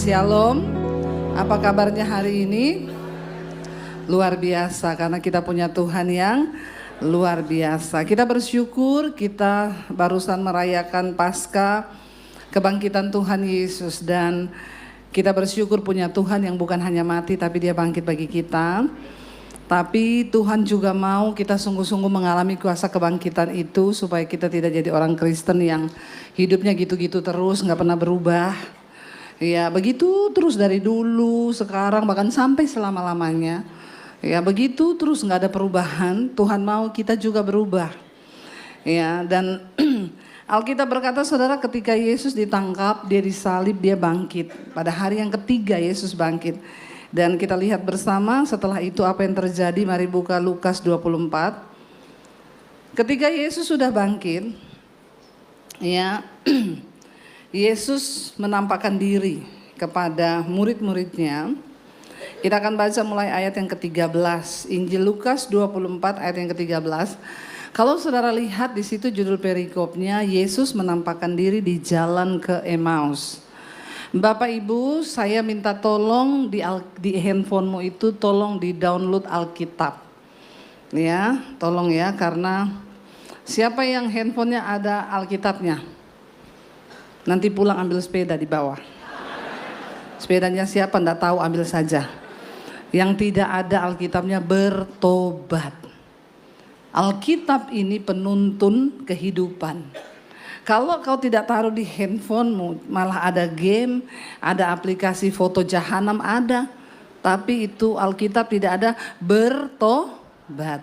Shalom, apa kabarnya hari ini? Luar biasa karena kita punya Tuhan yang luar biasa. Kita bersyukur kita barusan merayakan Paskah, kebangkitan Tuhan Yesus, dan kita bersyukur punya Tuhan yang bukan hanya mati tapi dia bangkit bagi kita. Tapi Tuhan juga mau kita sungguh-sungguh mengalami kuasa kebangkitan itu supaya kita tidak jadi orang Kristen yang hidupnya gitu-gitu terus, gak pernah berubah. Ya begitu terus dari dulu, sekarang bahkan sampai selama-lamanya. Ya begitu terus gak ada perubahan. Tuhan mau kita juga berubah. Ya, dan Alkitab berkata, saudara, ketika Yesus ditangkap, dia disalib, dia bangkit. Pada hari yang ketiga Yesus bangkit. Dan kita lihat bersama setelah itu apa yang terjadi. Mari buka Lukas 24. Ketika Yesus sudah bangkit, ya, Yesus menampakkan diri kepada murid-muridnya. Kita akan baca mulai ayat yang ke-13. Injil Lukas 24 ayat yang ke-13. Kalau saudara lihat di situ judul perikopnya, Yesus menampakkan diri di jalan ke Emmaus. Bapak Ibu, saya minta tolong di handphonemu itu tolong di download Alkitab. Ya, tolong ya, karena siapa yang handphonenya ada Alkitabnya? Nanti pulang ambil sepeda di bawah. Sepedanya siapa enggak tahu, ambil saja. Yang tidak ada Alkitabnya bertobat. Alkitab ini penuntun kehidupan. Kalau kau tidak taruh di handphonemu, malah ada game, ada aplikasi foto jahanam ada. Tapi itu Alkitab tidak ada bertobat.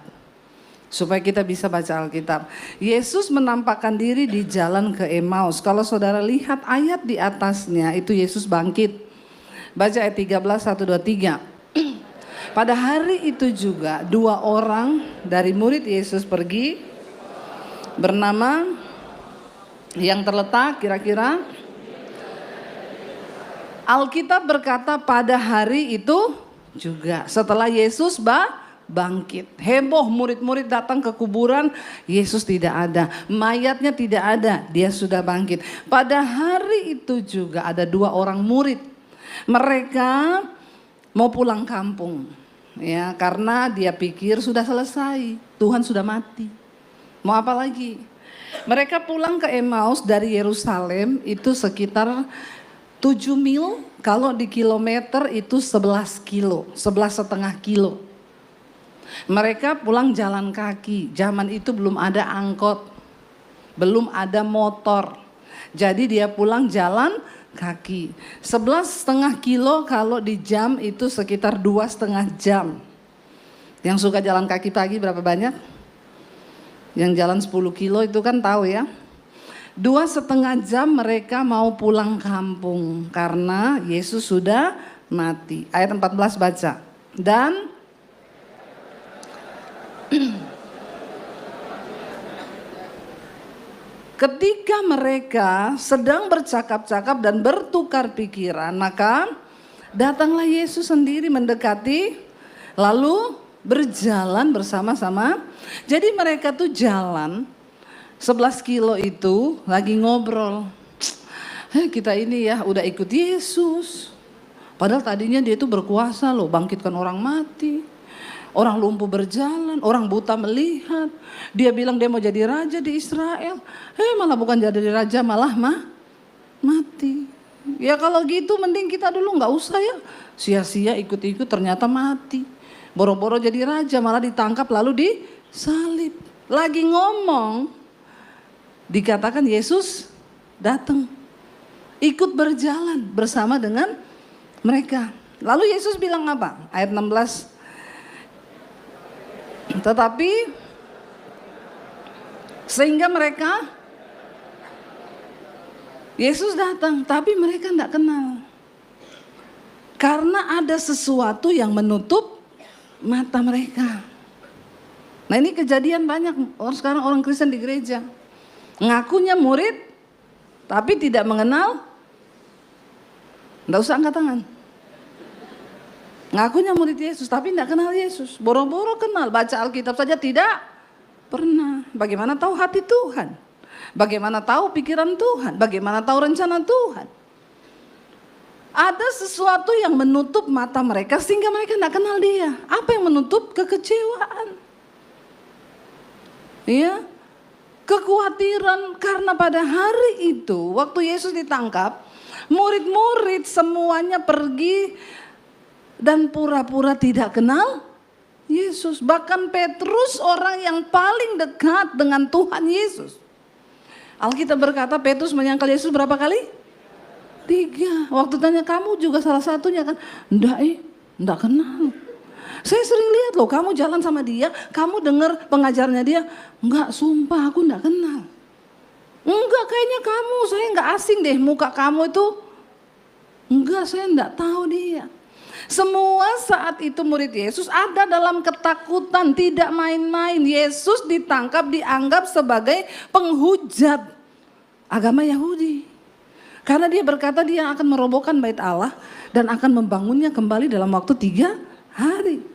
Supaya kita bisa baca Alkitab. Yesus menampakkan diri di jalan ke Emmaus. Kalau saudara lihat ayat di atasnya, itu Yesus bangkit. Baca ayat 13, 1, 2, 3. Pada hari itu juga dua orang dari murid Yesus pergi, bernama yang terletak kira-kira. Alkitab berkata pada hari itu juga setelah Yesus bangkit. Heboh, murid-murid datang ke kuburan, Yesus tidak ada, mayatnya tidak ada, dia sudah bangkit. Pada hari itu juga ada dua orang murid, mereka mau pulang kampung, ya, karena dia pikir sudah selesai, Tuhan sudah mati, mau apa lagi. Mereka pulang ke Emmaus dari Yerusalem itu sekitar 7 mil, kalau di kilometer itu 11 kilo, 11,5 kilo. Mereka pulang jalan kaki. Zaman itu belum ada angkot, belum ada motor. Jadi dia pulang jalan kaki. 11,5 kilo kalau di jam itu sekitar 2,5 jam. Yang suka jalan kaki pagi berapa banyak? Yang jalan 10 kilo itu kan tahu ya. 2,5 jam mereka mau pulang kampung karena Yesus sudah mati. Ayat 14 baca. Dan ketika mereka sedang bercakap-cakap dan bertukar pikiran, maka datanglah Yesus sendiri mendekati, lalu berjalan bersama-sama. Jadi mereka tuh jalan 11 kilo itu lagi ngobrol. Kita ini ya udah ikut Yesus. Padahal tadinya dia itu berkuasa loh, bangkitkan orang mati. Orang lumpuh berjalan, orang buta melihat. Dia bilang dia mau jadi raja di Israel. Malah bukan jadi raja, malah mati. Ya kalau gitu mending kita dulu gak usah ya. Sia-sia ikut-ikut ternyata mati. Boro-boro jadi raja malah ditangkap lalu disalib. Lagi ngomong, dikatakan Yesus datang. Ikut berjalan bersama dengan mereka. Lalu Yesus bilang apa? Ayat 16. Tetapi sehingga mereka, Yesus datang tapi mereka tidak kenal. Karena ada sesuatu yang menutup mata mereka. Nah ini kejadian banyak sekarang orang Kristen di gereja. Ngakunya murid tapi tidak mengenal. Tidak usah angkat tangan. Ngakunya murid Yesus tapi tidak kenal Yesus. Boro-boro kenal, baca Alkitab saja tidak pernah. Bagaimana tahu hati Tuhan? Bagaimana tahu pikiran Tuhan? Bagaimana tahu rencana Tuhan? Ada sesuatu yang menutup mata mereka sehingga mereka tidak kenal dia. Apa yang menutup? Kekecewaan. Ya, kekhawatiran karena pada hari itu waktu Yesus ditangkap, murid-murid semuanya pergi dan pura-pura tidak kenal Yesus. Bahkan Petrus, orang yang paling dekat dengan Tuhan Yesus. Alkitab berkata Petrus menyangkal Yesus berapa kali? 3. Waktu tanya, kamu juga salah satunya kan? Enggak kenal. Saya sering lihat loh, kamu jalan sama dia, kamu dengar pengajarnya dia. Enggak, sumpah aku enggak kenal. Enggak, kayaknya kamu, saya enggak asing deh muka kamu itu. Enggak, saya enggak tahu dia. Semua saat itu murid Yesus ada dalam ketakutan, tidak main-main. Yesus ditangkap, dianggap sebagai penghujat agama Yahudi. Karena dia berkata dia akan merobohkan bait Allah dan akan membangunnya kembali dalam waktu 3 hari.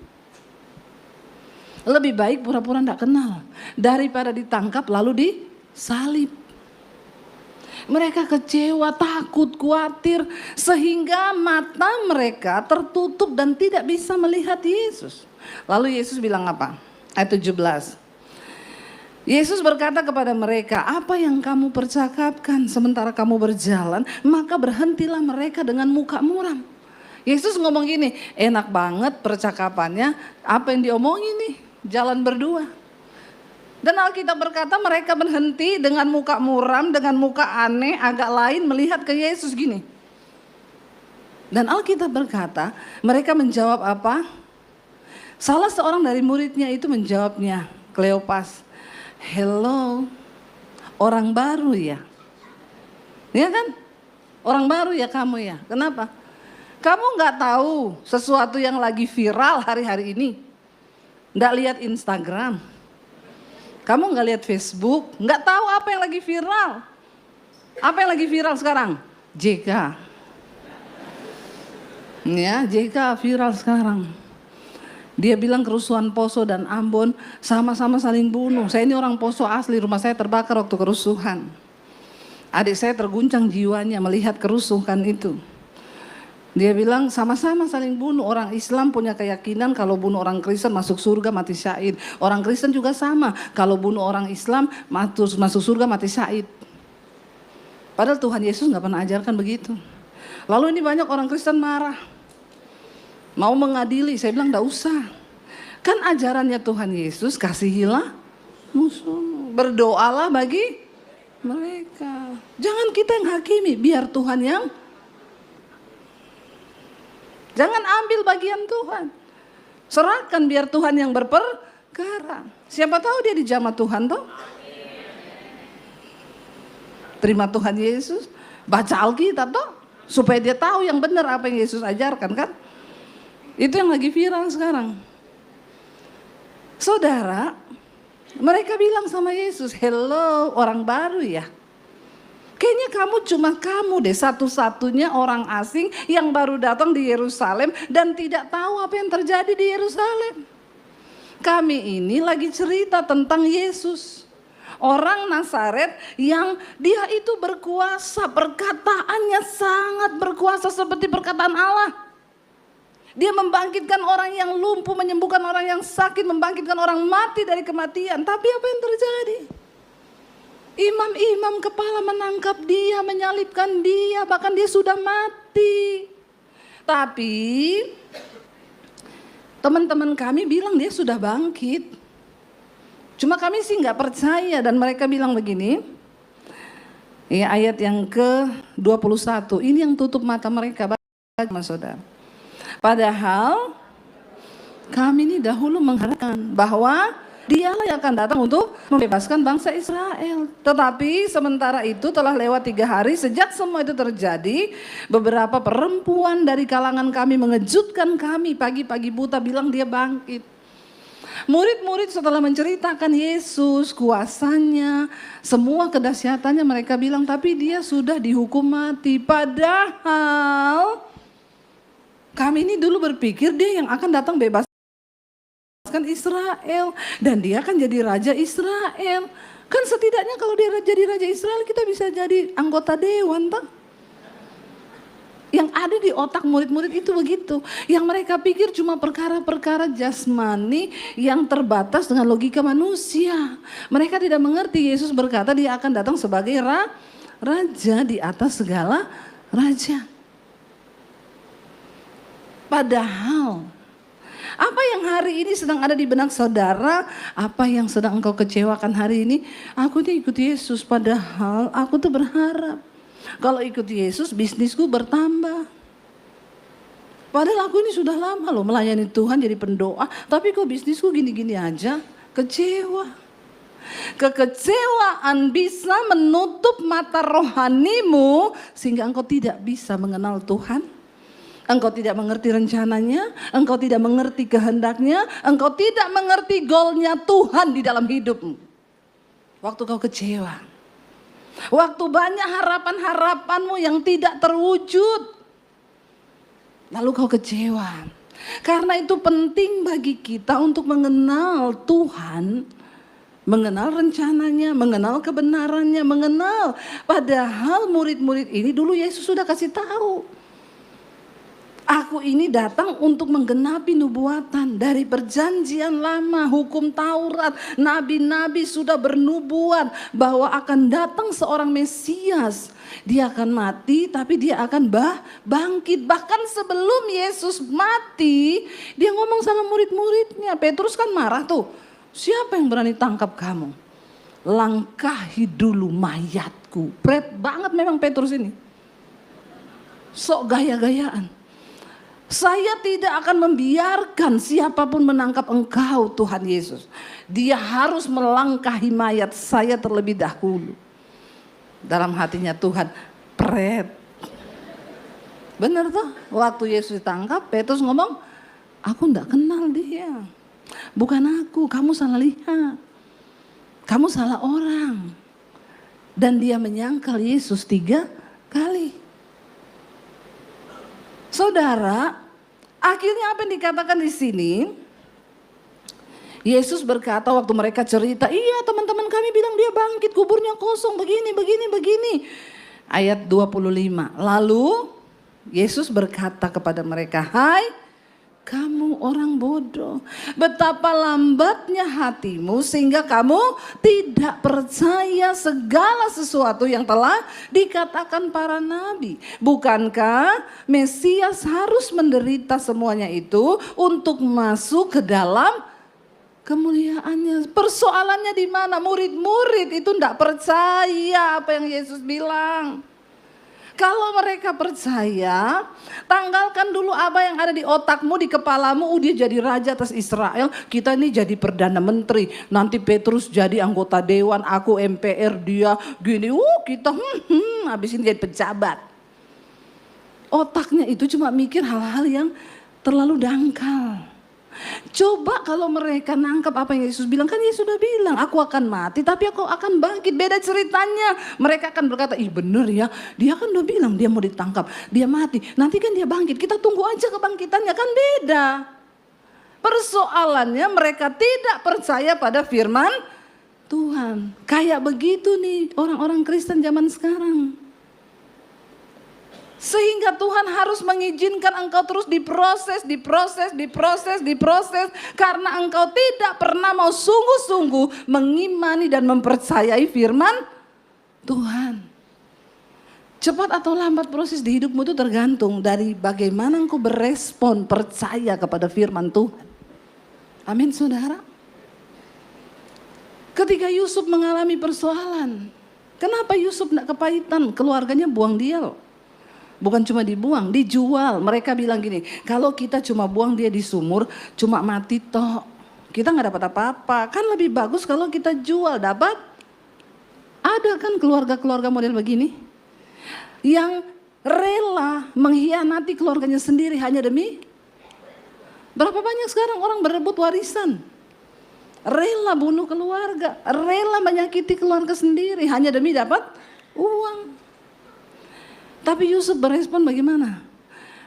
Lebih baik pura-pura tidak kenal daripada ditangkap lalu disalib. Mereka kecewa, takut, khawatir sehingga mata mereka tertutup dan tidak bisa melihat Yesus. Lalu Yesus bilang apa? Ayat 17. Yesus berkata kepada mereka, apa yang kamu percakapkan sementara kamu berjalan, maka berhentilah mereka dengan muka muram. Yesus ngomong gini, enak banget percakapannya, apa yang diomongin nih, jalan berdua. Dan Alkitab berkata mereka berhenti dengan muka muram, dengan muka aneh, agak lain melihat ke Yesus gini. Dan Alkitab berkata, mereka menjawab apa? Salah seorang dari muridnya itu menjawabnya, Kleopas. Hello, orang baru ya? Ya kan? Orang baru ya kamu ya? Kenapa? Kamu nggak tahu sesuatu yang lagi viral hari-hari ini? Nggak lihat Instagram? Kamu nggak lihat Facebook? Nggak tahu apa yang lagi viral? Apa yang lagi viral sekarang? JK. Ya, JK viral sekarang. Dia bilang kerusuhan Poso dan Ambon sama-sama saling bunuh. Saya ini orang Poso asli, rumah saya terbakar waktu kerusuhan. Adik saya terguncang jiwanya melihat kerusuhan itu. Dia bilang sama-sama saling bunuh. Orang Islam punya keyakinan kalau bunuh orang Kristen masuk surga mati syahid. Orang Kristen juga sama, kalau bunuh orang Islam masuk surga mati syahid. Padahal Tuhan Yesus gak pernah ajarkan begitu. Lalu ini banyak orang Kristen marah, mau mengadili. Saya bilang enggak usah. Kan ajarannya Tuhan Yesus, kasihilah musuh, berdoalah bagi mereka. Jangan kita yang hakimi, biar Tuhan yang. Jangan ambil bagian Tuhan. Serahkan biar Tuhan yang berperkara. Siapa tahu dia dijamah Tuhan toh. Terima Tuhan Yesus, baca Alkitab toh, supaya dia tahu yang benar apa yang Yesus ajarkan kan. Itu yang lagi viral sekarang. Saudara, mereka bilang sama Yesus, hello, orang baru ya. Kayaknya kamu deh satu-satunya orang asing yang baru datang di Yerusalem dan tidak tahu apa yang terjadi di Yerusalem. Kami ini lagi cerita tentang Yesus, orang Nazaret yang dia itu berkuasa, perkataannya sangat berkuasa seperti perkataan Allah. Dia membangkitkan orang yang lumpuh, menyembuhkan orang yang sakit, membangkitkan orang mati dari kematian. Tapi apa yang terjadi? Imam-imam kepala menangkap dia, menyalibkan dia, bahkan dia sudah mati. Tapi teman-teman kami bilang dia sudah bangkit. Cuma kami sih nggak percaya dan mereka bilang begini. Ya, ayat yang ke-21, ini yang tutup mata mereka, Mas Saudara. Padahal kami ini dahulu mengharapkan bahwa dialah yang akan datang untuk membebaskan bangsa Israel. Tetapi sementara itu telah lewat 3 hari sejak semua itu terjadi. Beberapa perempuan dari kalangan kami mengejutkan kami pagi-pagi buta bilang dia bangkit. Murid-murid setelah menceritakan Yesus, kuasanya, semua kedahsyatannya, mereka bilang tapi dia sudah dihukum mati. Padahal kami ini dulu berpikir dia yang akan datang bebaskan Israel dan dia akan jadi raja Israel. Kan setidaknya kalau dia jadi raja Israel kita bisa jadi anggota dewan, tak? Yang ada di otak murid-murid itu begitu. Yang mereka pikir cuma perkara-perkara jasmani yang terbatas dengan logika manusia. Mereka tidak mengerti Yesus berkata dia akan datang sebagai raja di atas segala raja. Padahal apa yang hari ini sedang ada di benak saudara, apa yang sedang engkau kecewakan hari ini, aku tuh ikut Yesus, padahal aku tuh berharap kalau ikut Yesus bisnisku bertambah. Padahal aku ini sudah lama loh melayani Tuhan jadi pendoa, tapi kok bisnisku gini-gini aja, kecewa. Kekecewaan bisa menutup mata rohanimu sehingga engkau tidak bisa mengenal Tuhan. Engkau tidak mengerti rencananya, engkau tidak mengerti kehendaknya, engkau tidak mengerti goalnya Tuhan di dalam hidupmu. Waktu kau kecewa, waktu banyak harapan-harapanmu yang tidak terwujud, lalu kau kecewa. Karena itu penting bagi kita untuk mengenal Tuhan, mengenal rencananya, mengenal kebenarannya, mengenal. Padahal murid-murid ini dulu Yesus sudah kasih tahu. Aku ini datang untuk menggenapi nubuatan dari perjanjian lama, hukum Taurat, nabi-nabi sudah bernubuat bahwa akan datang seorang Mesias. Dia akan mati tapi dia akan bangkit. Bahkan sebelum Yesus mati, dia ngomong sama murid-muridnya. Petrus kan marah tuh. Siapa yang berani tangkap kamu? Langkahi dulu mayatku. Berat banget memang Petrus ini. Sok gaya-gayaan. Saya tidak akan membiarkan siapapun menangkap engkau Tuhan Yesus. Dia harus melangkahi mayat saya terlebih dahulu. Dalam hatinya Tuhan, pret. Benar tuh, waktu Yesus ditangkap, Petrus ngomong, aku enggak kenal dia. Bukan aku, kamu salah lihat. Kamu salah orang. Dan dia menyangkal Yesus 3 kali. Saudara, akhirnya apa yang dikatakan di sini? Yesus berkata waktu mereka cerita, iya teman-teman kami bilang dia bangkit, kuburnya kosong, begini. Ayat 25, lalu Yesus berkata kepada mereka, hai kamu orang bodoh, betapa lambatnya hatimu sehingga kamu tidak percaya segala sesuatu yang telah dikatakan para nabi. Bukankah Mesias harus menderita semuanya itu untuk masuk ke dalam kemuliaannya? Persoalannya di mana? Murid-murid itu tidak percaya apa yang Yesus bilang. Kalau mereka percaya, tanggalkan dulu apa yang ada di otakmu, di kepalamu. Dia jadi raja atas Israel, kita ini jadi perdana menteri. Nanti Petrus jadi anggota dewan, aku MPR, dia gini. Kita habis ini jadi pejabat. Otaknya itu cuma mikir hal-hal yang terlalu dangkal. Coba kalau mereka nangkap apa yang Yesus bilang, kan Yesus sudah bilang aku akan mati tapi aku akan bangkit. Beda ceritanya. Mereka akan berkata, ih bener ya, dia kan udah bilang dia mau ditangkap, dia mati, nanti kan dia bangkit, kita tunggu aja kebangkitannya. Kan beda. Persoalannya mereka tidak percaya pada firman Tuhan. Kayak begitu nih orang-orang Kristen zaman sekarang. Sehingga Tuhan harus mengizinkan engkau terus diproses. Karena engkau tidak pernah mau sungguh-sungguh mengimani dan mempercayai firman Tuhan. Cepat atau lambat proses di hidupmu itu tergantung dari bagaimana engkau berespon percaya kepada firman Tuhan. Amin saudara. Ketika Yusuf mengalami persoalan, kenapa Yusuf tidak kepahitan? Keluarganya buang dia loh. Bukan cuma dibuang, dijual. Mereka bilang gini, kalau kita cuma buang dia di sumur, cuma mati toh, kita nggak dapat apa-apa. Kan lebih bagus kalau kita jual, dapat. Ada kan keluarga-keluarga model begini, yang rela mengkhianati keluarganya sendiri hanya demi. Berapa banyak sekarang orang berebut warisan, rela bunuh keluarga, rela menyakiti keluarga sendiri hanya demi dapat uang. Tapi Yusuf berespon bagaimana?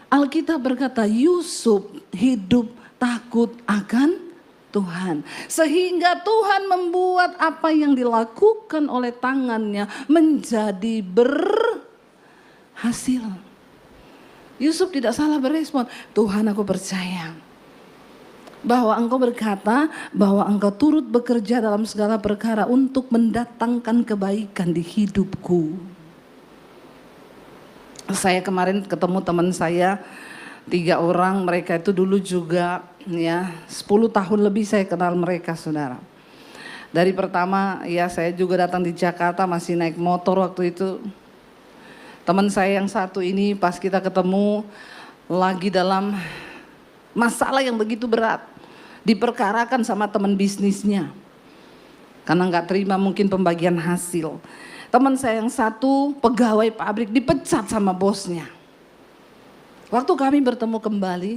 Alkitab berkata Yusuf hidup takut akan Tuhan. Sehingga Tuhan membuat apa yang dilakukan oleh tangannya menjadi berhasil. Yusuf tidak salah berespon, Tuhan aku percaya bahwa engkau berkata bahwa engkau turut bekerja dalam segala perkara untuk mendatangkan kebaikan di hidupku. Saya kemarin ketemu teman saya 3 orang, mereka itu dulu juga ya 10 tahun lebih saya kenal mereka, saudara. Dari pertama ya saya juga datang di Jakarta masih naik motor waktu itu. Teman saya yang satu ini pas kita ketemu lagi dalam masalah yang begitu berat, diperkarakan sama teman bisnisnya karena nggak terima mungkin pembagian hasil. Teman saya yang satu pegawai pabrik dipecat sama bosnya. Waktu kami bertemu kembali,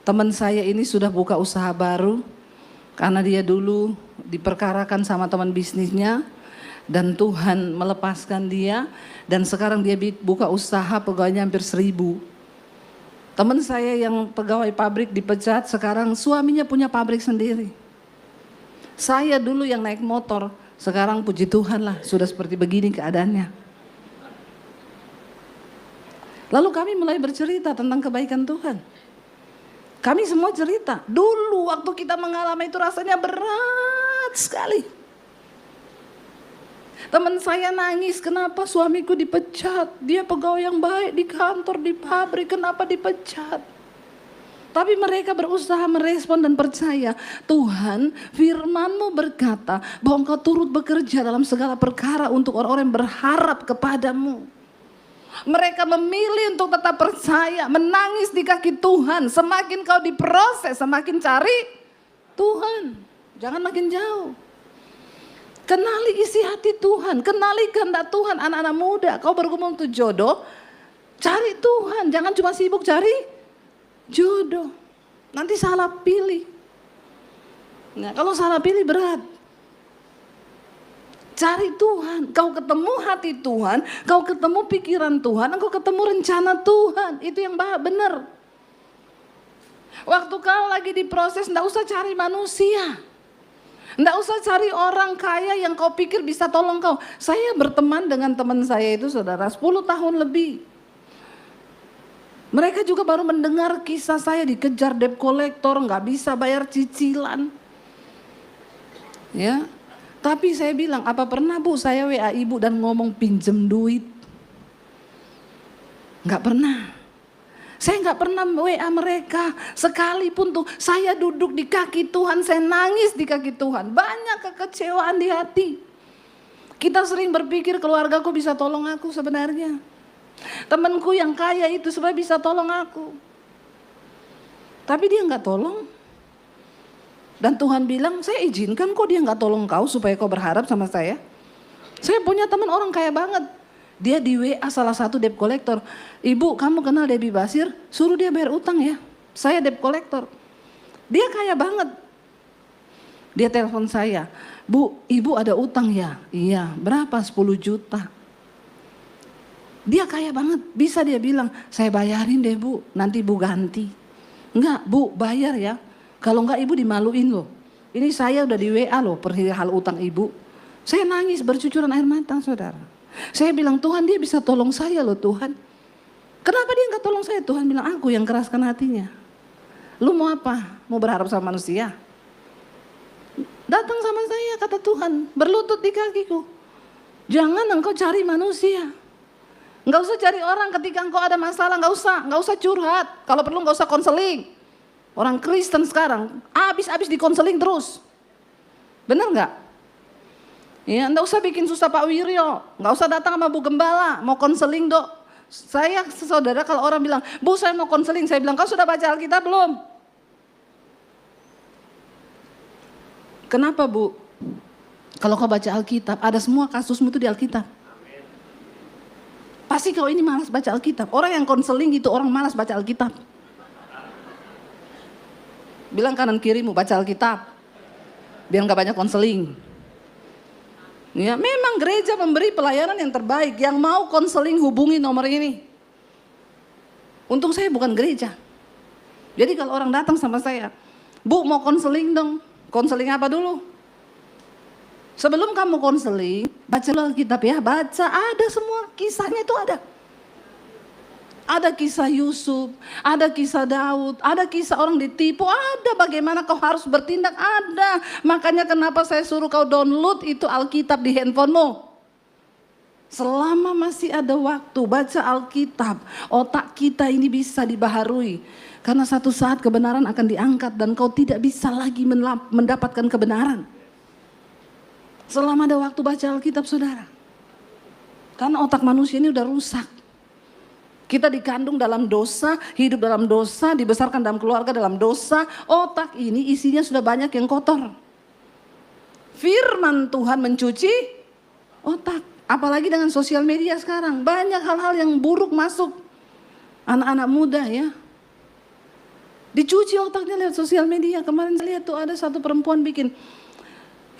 teman saya ini sudah buka usaha baru karena dia dulu diperkarakan sama teman bisnisnya dan Tuhan melepaskan dia dan sekarang dia buka usaha pegawainya hampir 1000. Teman saya yang pegawai pabrik dipecat, sekarang suaminya punya pabrik sendiri. Saya dulu yang naik motor, sekarang puji Tuhan lah sudah seperti begini keadaannya. Lalu kami mulai bercerita tentang kebaikan Tuhan. Kami semua cerita, dulu waktu kita mengalami itu rasanya berat sekali. Teman saya nangis, kenapa suamiku dipecat? Dia pegawai yang baik di kantor, di pabrik, kenapa dipecat? Tapi mereka berusaha merespon dan percaya, Tuhan firman-Mu berkata bahwa Engkau turut bekerja dalam segala perkara untuk orang-orang yang berharap kepadamu. Mereka memilih untuk tetap percaya, menangis di kaki Tuhan. Semakin kau diproses, semakin cari Tuhan. Jangan makin jauh. Kenali isi hati Tuhan, kenali kehendak Tuhan. Anak-anak muda, kau bergumul untuk jodoh, cari Tuhan. Jangan cuma sibuk cari jodoh. Nanti salah pilih. Nah, kalau salah pilih berat. Cari Tuhan, kau ketemu hati Tuhan, kau ketemu pikiran Tuhan, kau ketemu rencana Tuhan. Itu yang benar. Waktu kau lagi diproses, enggak usah cari manusia. Enggak usah cari orang kaya yang kau pikir bisa tolong kau. Saya berteman dengan teman saya itu, saudara, 10 tahun lebih. Mereka juga baru mendengar kisah saya dikejar debt collector, enggak bisa bayar cicilan. Ya. Tapi saya bilang, apa pernah Bu saya WA ibu dan ngomong pinjem duit? Enggak pernah. Saya enggak pernah WA mereka. Sekalipun tuh saya duduk di kaki Tuhan, saya nangis di kaki Tuhan. Banyak kekecewaan di hati. Kita sering berpikir keluargaku bisa tolong aku sebenarnya. Temanku yang kaya itu sebenarnya bisa tolong aku. Tapi dia enggak tolong. Dan Tuhan bilang, saya izinkan kok dia nggak tolong kau supaya kau berharap sama saya. Saya punya teman orang kaya banget. Dia di WA salah satu debt collector. Ibu, kamu kenal Debbie Basir? Suruh dia bayar utang ya. Saya debt collector. Dia kaya banget. Dia telepon saya. Bu, ibu ada utang ya? Iya, berapa? 10 juta. Dia kaya banget. Bisa dia bilang, saya bayarin deh Bu, nanti Bu ganti. Enggak, Bu, bayar ya. Kalau enggak ibu dimaluin loh. Ini saya udah di WA loh perihal utang ibu. Saya nangis bercucuran air mata, saudara. Saya bilang, Tuhan dia bisa tolong saya loh Tuhan. Kenapa dia enggak tolong saya? Tuhan bilang, aku yang keraskan hatinya. Lu mau apa? Mau berharap sama manusia? Datang sama saya kata Tuhan, berlutut di kakiku. Jangan engkau cari manusia. Enggak usah cari orang ketika engkau ada masalah, enggak usah curhat. Kalau perlu enggak usah konseling. Orang Kristen sekarang habis-habis dikonseling terus. Benar nggak? Ya, nggak usah bikin susah Pak Wiryo, nggak usah datang sama Bu Gembala, mau konseling dok. Saya saudara kalau orang bilang, Bu saya mau konseling, saya bilang kau sudah baca Alkitab belum? Kenapa Bu? Kalau kau baca Alkitab, ada semua kasusmu itu di Alkitab. Pasti kau ini malas baca Alkitab. Orang yang konseling itu orang malas baca Alkitab. Bilang kanan kirimu baca Alkitab. Biar gak banyak konseling. Ya, memang gereja memberi pelayanan yang terbaik. Yang mau konseling hubungi nomor ini. Untung saya bukan gereja. Jadi kalau orang datang sama saya, Bu mau konseling dong. Konseling apa dulu? Sebelum kamu konseling, baca Alkitab ya. Baca, ada semua kisahnya itu ada. Ada kisah Yusuf, ada kisah Daud, ada kisah orang ditipu, ada bagaimana kau harus bertindak, ada. Makanya kenapa saya suruh kau download itu Alkitab di handphonemu. Selama masih ada waktu, baca Alkitab, otak kita ini bisa dibaharui. Karena satu saat kebenaran akan diangkat dan kau tidak bisa lagi mendapatkan kebenaran. Selama ada waktu baca Alkitab, saudara. Karena otak manusia ini udah rusak. Kita dikandung dalam dosa, hidup dalam dosa, dibesarkan dalam keluarga dalam dosa. Otak ini isinya sudah banyak yang kotor. Firman Tuhan mencuci otak. Apalagi dengan sosial media sekarang. Banyak hal-hal yang buruk masuk. Anak-anak muda ya. Dicuci otaknya lihat sosial media. Kemarin saya lihat tuh ada satu perempuan bikin.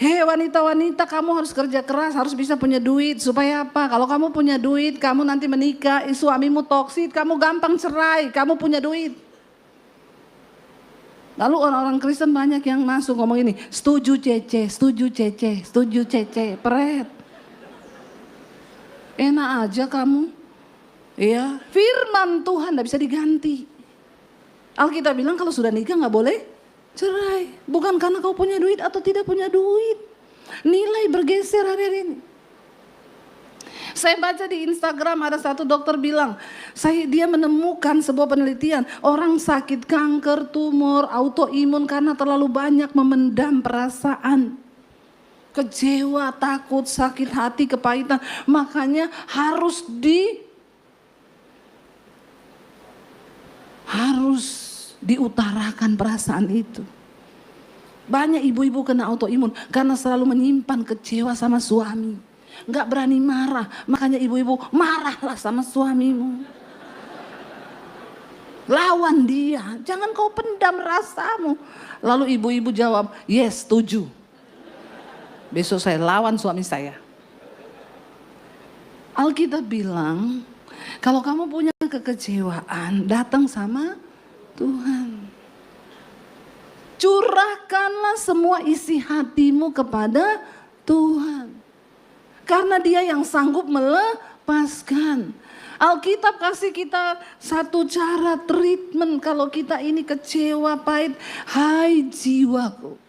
Hei wanita-wanita, kamu harus kerja keras, harus bisa punya duit. Supaya apa? Kalau kamu punya duit, kamu nanti menikah, suamimu toksik, kamu gampang cerai, kamu punya duit. Lalu orang-orang Kristen banyak yang masuk ngomong ini, setuju Cece, setuju Cece, setuju Cece, pret. Enak aja kamu. Ya, firman Tuhan tidak bisa diganti. Alkitab bilang kalau sudah nikah nggak boleh cerai, bukan karena kau punya duit atau tidak punya duit. Nilai bergeser hari-hari ini. Saya baca di Instagram ada satu dokter bilang, dia menemukan sebuah penelitian, orang sakit kanker, tumor, autoimun karena terlalu banyak memendam perasaan. Kecewa, takut, sakit hati, kepahitan. Makanya harus diutarakan perasaan itu. Banyak ibu-ibu kena autoimun karena selalu menyimpan kecewa sama suami. Gak berani marah, makanya ibu-ibu marahlah sama suamimu. Lawan dia, jangan kau pendam rasamu. Lalu ibu-ibu jawab, yes, setuju. Besok saya lawan suami saya. Alkitab bilang, kalau kamu punya kekecewaan, datang sama Tuhan. Curahkanlah semua isi hatimu kepada Tuhan. Karena Dia yang sanggup melepaskan. Alkitab kasih kita satu cara treatment kalau kita ini kecewa, pahit. Hai jiwaku,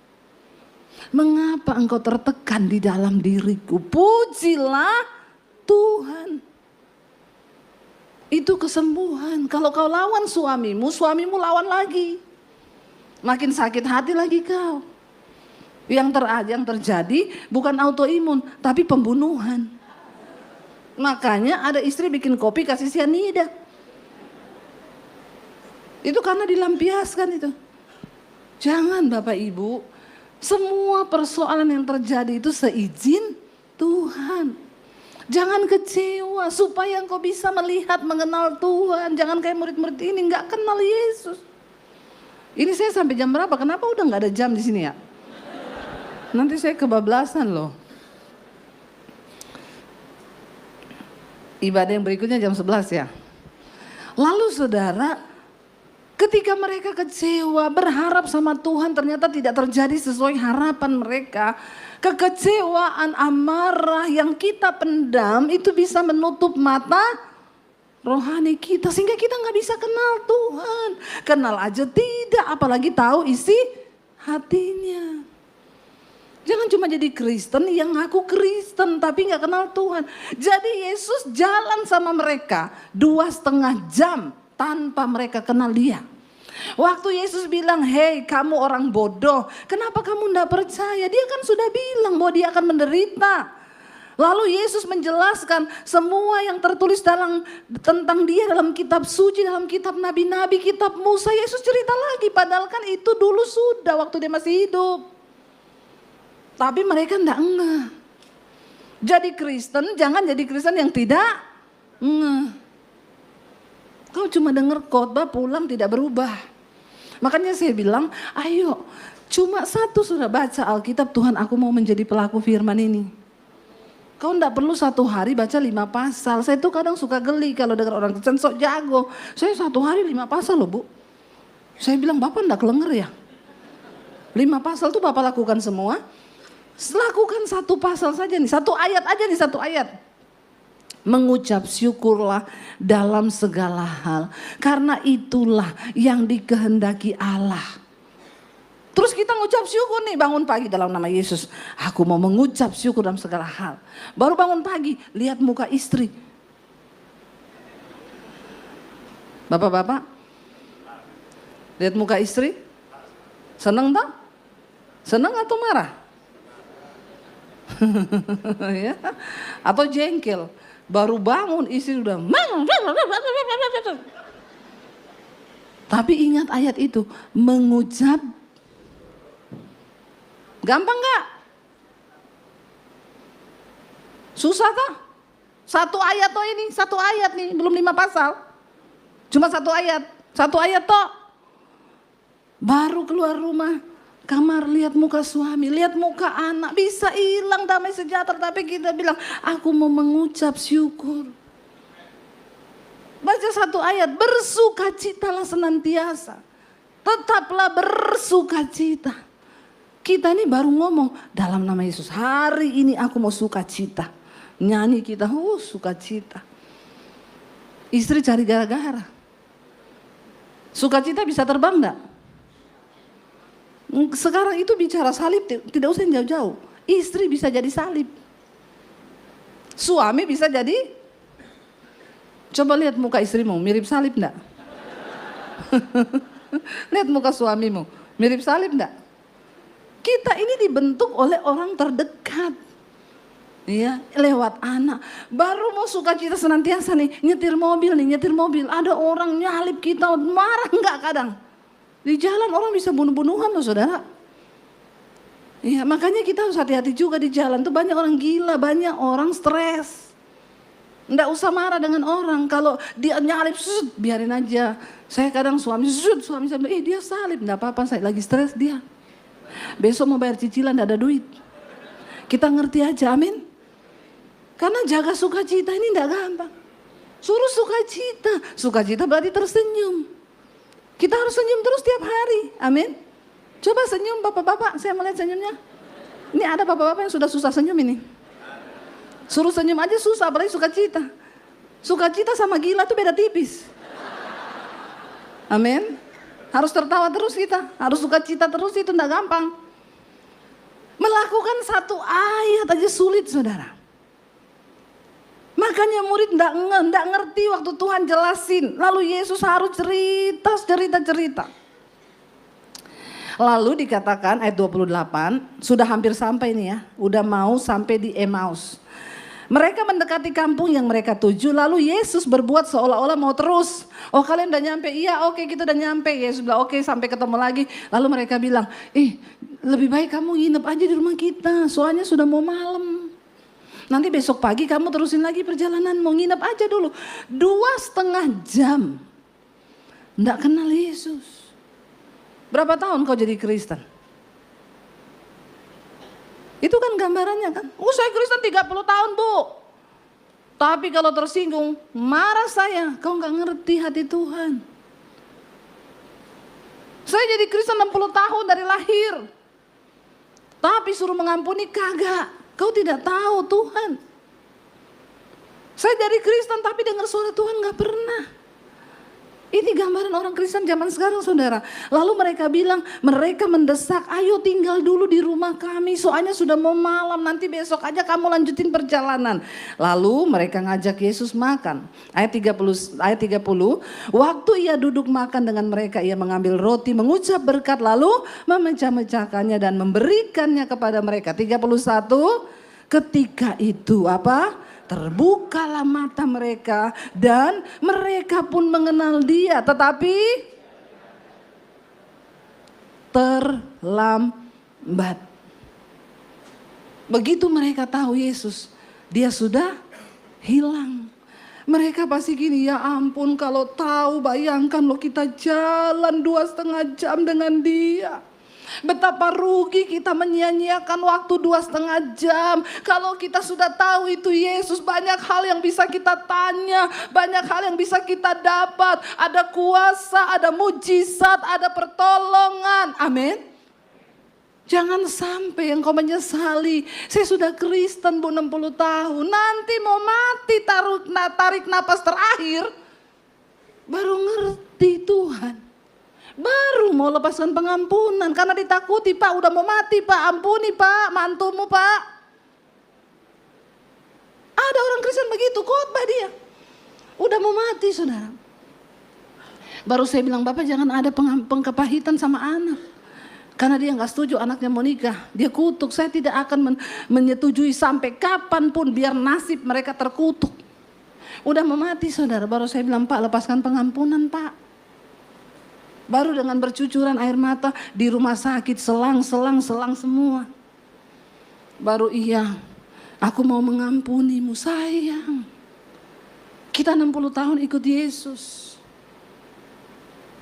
mengapa engkau tertekan di dalam diriku? Pujilah Tuhan. Itu kesembuhan. Kalau kau lawan suamimu, suamimu lawan lagi. Makin sakit hati lagi kau. Yang terjadi bukan autoimun, tapi pembunuhan. Makanya ada istri bikin kopi kasih sianida. Itu karena dilampiaskan itu. Jangan Bapak Ibu, semua persoalan yang terjadi itu seizin Tuhan. Jangan kecewa supaya engkau bisa melihat, mengenal Tuhan. Jangan kayak murid-murid ini nggak kenal Yesus. Ini saya sampai jam berapa? Kenapa udah nggak ada jam di sini ya? Nanti saya kebablasan loh. Ibadah yang berikutnya jam 11 ya. Lalu saudara, ketika mereka kecewa, berharap sama Tuhan ternyata tidak terjadi sesuai harapan mereka. Kekecewaan, amarah yang kita pendam itu bisa menutup mata rohani kita. Sehingga kita gak bisa kenal Tuhan. Kenal aja tidak, apalagi tahu isi hatinya. Jangan cuma jadi Kristen yang ngaku Kristen tapi gak kenal Tuhan. Jadi Yesus jalan sama mereka 2,5 jam tanpa mereka kenal Dia. Waktu Yesus bilang, hei kamu orang bodoh, kenapa kamu tidak percaya? Dia kan sudah bilang bahwa Dia akan menderita. Lalu Yesus menjelaskan semua yang tertulis tentang Dia dalam kitab suci, dalam kitab nabi-nabi, kitab Musa. Yesus cerita lagi, padahal kan itu dulu sudah waktu Dia masih hidup. Tapi mereka tidak ngeh. Jadi Kristen, jangan jadi Kristen yang tidak ngeh. Kau cuma dengar khotbah pulang tidak berubah. Makanya saya bilang, ayo cuma satu sudah baca Alkitab, Tuhan aku mau menjadi pelaku firman ini. Kau enggak perlu 1 hari baca 5 pasal. Saya tuh kadang suka geli kalau dengar orang Kristen sok jago. Saya 1 hari 5 pasal loh Bu. Saya bilang, Bapak enggak kelenger ya? 5 pasal tuh Bapak lakukan semua. Lakukan 1 pasal saja nih, 1 ayat aja nih, 1 ayat. Mengucap syukurlah dalam segala hal, karena itulah yang dikehendaki Allah. Terus kita ngucap syukur nih, bangun pagi dalam nama Yesus. Aku mau mengucap syukur dalam segala hal. Baru bangun pagi, lihat muka istri. Bapak-bapak, lihat muka istri. Seneng tak? Seneng atau marah? Ya? Atau jengkel? Baru bangun istri udah. Tapi ingat ayat itu, mengucap. Gampang gak? Susah tak? Satu ayat toh ini, satu ayat nih, belum 5 pasal. Cuma satu ayat toh. Baru keluar rumah, kamar, lihat muka suami, lihat muka anak, bisa hilang damai sejahtera. Tapi kita bilang, aku mau mengucap syukur. Baca satu ayat, bersukacitalah senantiasa. Tetaplah bersukacita. Kita ini baru ngomong, dalam nama Yesus, hari ini aku mau sukacita. Nyanyi kita, sukacita. Istri cari gara-gara. Sukacita bisa terbang enggak? Sekarang itu bicara salib, tidak usah yang jauh-jauh. Istri bisa jadi salib. Suami bisa jadi. Coba lihat muka istrimu, mirip salib enggak? Lihat muka suamimu, mirip salib enggak? Kita ini dibentuk oleh orang terdekat. Ya, lewat anak. Baru mau sukacita senantiasa nih, nyetir mobil. Ada orang nyalip kita, marah enggak kadang? Di jalan orang bisa bunuh-bunuhan loh saudara. Ya, makanya kita harus hati-hati juga di jalan. Tuh banyak orang gila, banyak orang stres. Enggak usah marah dengan orang. Kalau dia nyalip, biarin aja. Saya kadang suami saya bilang, dia salib. Enggak apa-apa, saya lagi stres dia. Besok mau bayar cicilan enggak ada duit. Kita ngerti aja, amin. Karena jaga sukacita ini enggak gampang. Suruh sukacita. Sukacita berarti tersenyum. Kita harus senyum terus tiap hari, amin. Coba senyum bapak-bapak, saya melihat senyumnya. Ini ada bapak-bapak yang sudah susah senyum ini. Suruh senyum aja susah, apalagi sukacita. Sukacita sama gila tuh beda tipis. Amin. Harus tertawa terus kita, harus sukacita terus, itu enggak gampang. Melakukan satu ayat aja sulit saudara. Makanya murid enggak ngerti waktu Tuhan jelasin. Lalu Yesus harus cerita. Lalu dikatakan ayat 28, sudah hampir sampai nih ya. Udah mau sampai di Emmaus. Mereka mendekati kampung yang mereka tuju, lalu Yesus berbuat seolah-olah mau terus. Oh kalian udah nyampe? Iya oke kita udah nyampe. Yesus bilang oke sampai ketemu lagi. Lalu mereka bilang, lebih baik kamu nginep aja di rumah kita, soalnya sudah mau malam. Nanti besok pagi kamu terusin lagi perjalanan, mau nginep aja dulu. 2,5 jam. Nggak kenal Yesus. Berapa tahun kau jadi Kristen? Itu kan gambarannya kan. Saya Kristen 30 tahun bu. Tapi kalau tersinggung, marah saya. Kau nggak ngerti hati Tuhan. Saya jadi Kristen 60 tahun dari lahir. Tapi suruh mengampuni kagak. Kau tidak tahu Tuhan. Saya jadi Kristen tapi dengar suara Tuhan nggak pernah. Ini gambaran orang Kristen zaman sekarang saudara. Lalu mereka bilang, mereka mendesak, ayo tinggal dulu di rumah kami. Soalnya sudah mau malam, nanti besok aja kamu lanjutin perjalanan. Lalu mereka ngajak Yesus makan. Ayat 30, waktu ia duduk makan dengan mereka, ia mengambil roti, mengucap berkat, lalu memecah-mecahkannya dan memberikannya kepada mereka. 31, ketika itu apa? Terbukalah mata mereka dan mereka pun mengenal dia, tetapi terlambat. Begitu mereka tahu Yesus, dia sudah hilang. Mereka pasti gini, ya ampun kalau tahu, bayangkan loh kita jalan 2,5 jam dengan dia. Betapa rugi kita menyia-nyiakan waktu 2,5 jam. Kalau kita sudah tahu itu Yesus, banyak hal yang bisa kita tanya, banyak hal yang bisa kita dapat. Ada kuasa, ada mujizat, ada pertolongan. Amin. Jangan sampai engkau menyesali. Saya sudah Kristen Bu 60 tahun. Nanti mau mati tarik napas terakhir. Baru ngerti Tuhan. Baru mau lepaskan pengampunan. Karena ditakuti, Pak udah mau mati Pak. Ampuni Pak, mantumu Pak. Ada orang Kristen begitu, khotbah dia. Udah mau mati saudara. Baru saya bilang, Bapak jangan ada pengkepahitan sama anak. Karena dia nggak setuju anaknya mau nikah. Dia kutuk, saya tidak akan menyetujui sampai kapanpun biar nasib mereka terkutuk. Udah mau mati saudara, baru saya bilang, Pak lepaskan pengampunan Pak. Baru dengan bercucuran air mata di rumah sakit, selang semua. Baru iya, aku mau mengampunimu sayang. Kita 60 tahun ikut Yesus.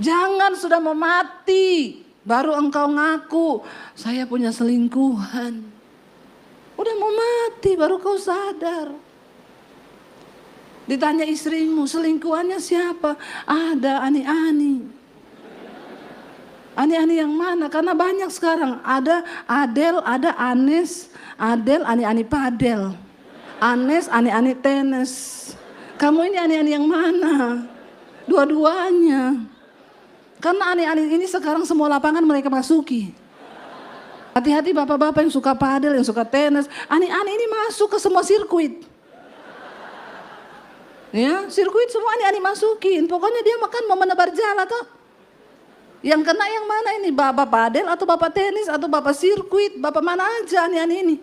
Jangan sudah mau mati, baru engkau ngaku, saya punya selingkuhan. Udah mau mati, baru kau sadar. Ditanya istrimu, selingkuhannya siapa? Ada ani-ani. Ani-ani yang mana? Karena banyak sekarang. Ada Adel, ada Anes. Adel, ani-ani padel. Anes, ani-ani tenis. Kamu ini ani-ani yang mana? Dua-duanya. Karena ani-ani ini sekarang semua lapangan mereka masuki. Hati-hati bapak-bapak yang suka padel, yang suka tenis. Ani-ani ini masuk ke semua sirkuit. Ya, sirkuit semua ani-ani masukin. Pokoknya dia makan mau menebar jala toh. Yang kena yang mana ini? Bapak padel atau bapak tenis atau bapak sirkuit? Bapak mana aja ani-ani ini?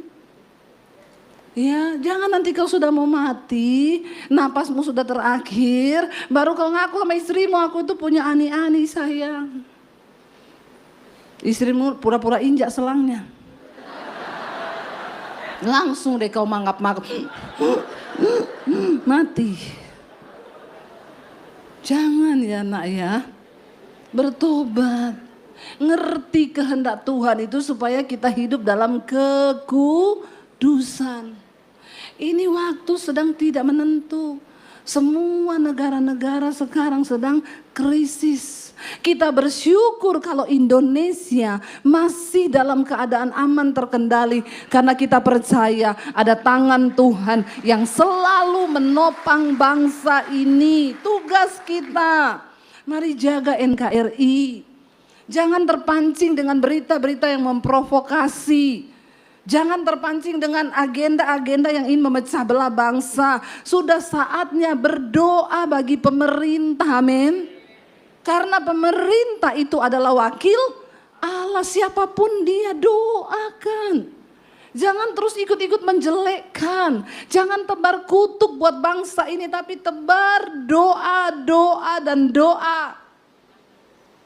Ya, jangan nanti kau sudah mau mati, napasmu sudah terakhir, baru kau ngaku sama istrimu, aku tuh punya ani-ani sayang. Istrimu pura-pura injak selangnya. Langsung deh kau mangap-mangap. Mati. Jangan ya nak ya, bertobat. Ngerti kehendak Tuhan itu supaya kita hidup dalam kekudusan. Ini waktu sedang tidak menentu. Semua negara-negara sekarang sedang krisis. Kita bersyukur kalau Indonesia masih dalam keadaan aman terkendali. Karena kita percaya ada tangan Tuhan yang selalu menopang bangsa ini. Tugas kita, mari jaga NKRI. Jangan terpancing dengan berita-berita yang memprovokasi. Jangan terpancing dengan agenda-agenda yang ingin memecah belah bangsa. Sudah saatnya berdoa bagi pemerintah, amin. Karena pemerintah itu adalah wakil Allah, siapapun dia, doakan. Jangan terus ikut-ikut menjelekkan. Jangan tebar kutuk buat bangsa ini, tapi tebar doa, doa dan doa.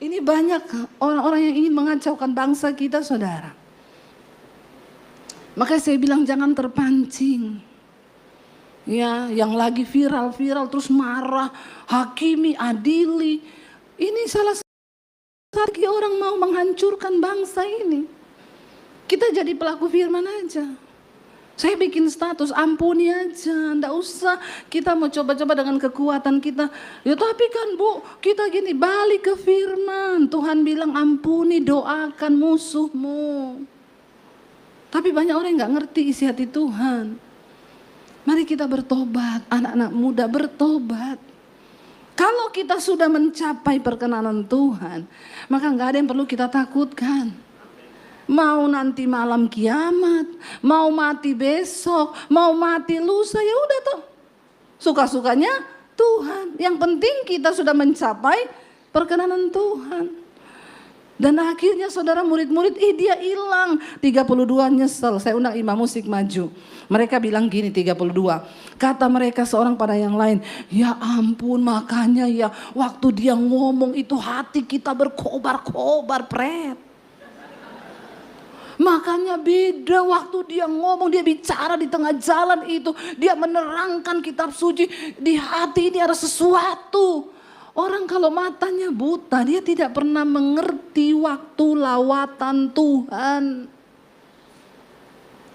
Ini banyak orang-orang yang ingin mengacaukan bangsa kita, saudara. Makanya saya bilang jangan terpancing. Ya, yang lagi viral-viral terus marah, hakimi, adili. Ini salah satu orang mau menghancurkan bangsa ini. Kita jadi pelaku firman aja. Saya bikin status, ampuni aja, enggak usah kita mau coba-coba dengan kekuatan kita. Ya tapi kan Bu, kita gini, balik ke firman. Tuhan bilang ampuni, doakan musuhmu. Tapi banyak orang yang gak ngerti isi hati Tuhan. Mari kita bertobat, anak-anak muda bertobat. Kalau kita sudah mencapai perkenanan Tuhan, maka gak ada yang perlu kita takutkan. Mau nanti malam kiamat, mau mati besok, mau mati lusa, ya udah tuh. Suka-sukanya Tuhan. Yang penting kita sudah mencapai perkenanan Tuhan. Dan akhirnya saudara murid-murid, dia hilang. 32 nyesel. Saya undang imam musik maju. Mereka bilang gini 32. Kata mereka seorang pada yang lain. Ya ampun, makanya ya waktu dia ngomong itu hati kita berkobar-kobar pret. Makanya beda waktu dia ngomong, dia bicara di tengah jalan itu. Dia menerangkan kitab suci. Di hati ini ada sesuatu. Orang kalau matanya buta, dia tidak pernah mengerti waktu lawatan Tuhan.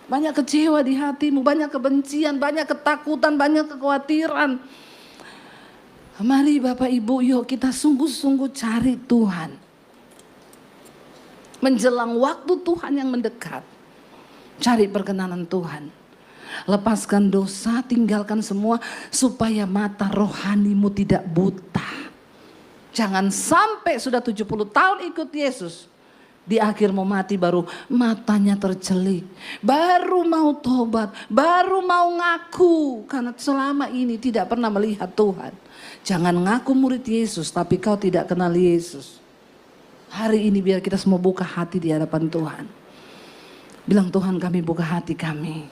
Banyak kecewa di hatimu, banyak kebencian, banyak ketakutan, banyak kekhawatiran. Mari Bapak Ibu, yuk kita sungguh-sungguh cari Tuhan. Menjelang waktu Tuhan yang mendekat, cari perkenanan Tuhan. Lepaskan dosa, tinggalkan semua supaya mata rohanimu tidak buta. Jangan sampai sudah 70 tahun ikut Yesus, di akhir mau mati baru matanya tercelik, baru mau tobat, baru mau ngaku karena selama ini tidak pernah melihat Tuhan. Jangan ngaku murid Yesus tapi kau tidak kenal Yesus. Hari ini biar kita semua buka hati di hadapan Tuhan. Bilang, Tuhan, kami buka hati kami.